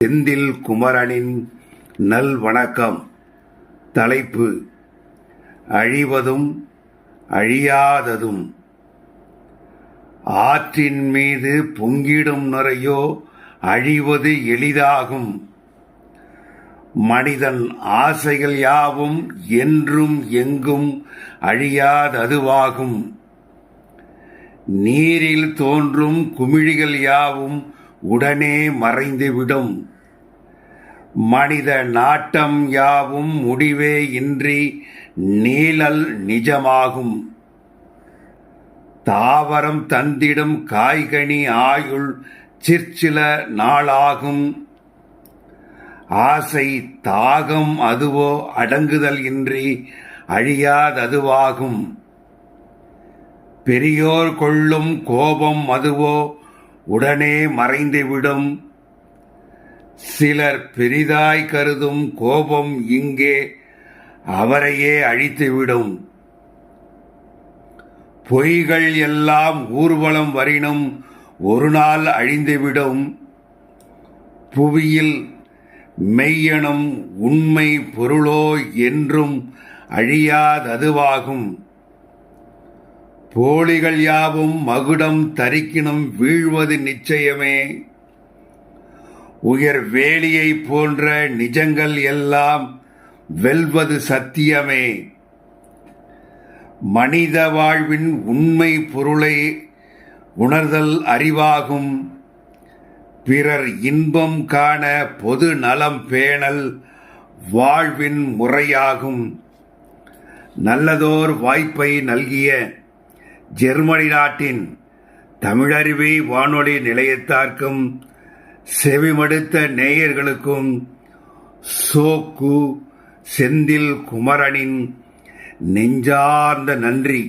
செந்தில் குமரனின் நல்வணக்கம். தலைப்பு: அழிவதும் அழியாததும். ஆற்றின் மீது பொங்கிடும் நுரையோ அழிவது எளிதாகும். மனிதன் ஆசைகள் யாவும் என்றும் எங்கும் அழியாததுவாகும். நீரில் தோன்றும் குமிழிகள் யாவும் உடனே மறைந்துவிடும். மனித நாட்டம் யாவும் முடிவே இன்றி நீழல் நிஜமாகும். தாவரம் தந்திடும் காய்கனி ஆயுள் சிற்சில நாளாகும். ஆசை தாகம் அதுவோ அடங்குதல் இன்றி அழியாததுவாகும். பெரியோர் கொள்ளும் கோபம் அதுவோ உடனே மறைந்துவிடும். சிலர் பெரிதாய் கருதும் கோபம் இங்கே அவரையே அழித்துவிடும். பொய்கள் எல்லாம் ஊர்வலம் வரினும் ஒரு நாள் அழிந்துவிடும். புவியில் மெய்யெனும் உண்மை பொருளோ என்றும் அழியாததுவாகும். போலிகள் யாவும் மகுடம் தரிக்கினும் வீழ்வது நிச்சயமே. உயர் வேலியை போன்ற நிஜங்கள் எல்லாம் வெல்வது சத்தியமே. மனித வாழ்வின் உண்மை பொருளை உணர்தல் அறிவாகும். பிறர் இன்பம் காண பொது நலம் பேணல் வாழ்வின் முறையாகும். நல்லதோர் வாய்ப்பை நல்கிய ஜெர்மனி நாட்டின் தமிழருவி வானொலி நிலையத்தார்க்கும் செவிமடுத்த நேயர்களுக்கும் சோக்கு செந்தில் குமரனின் நெஞ்சார்ந்த நன்றி.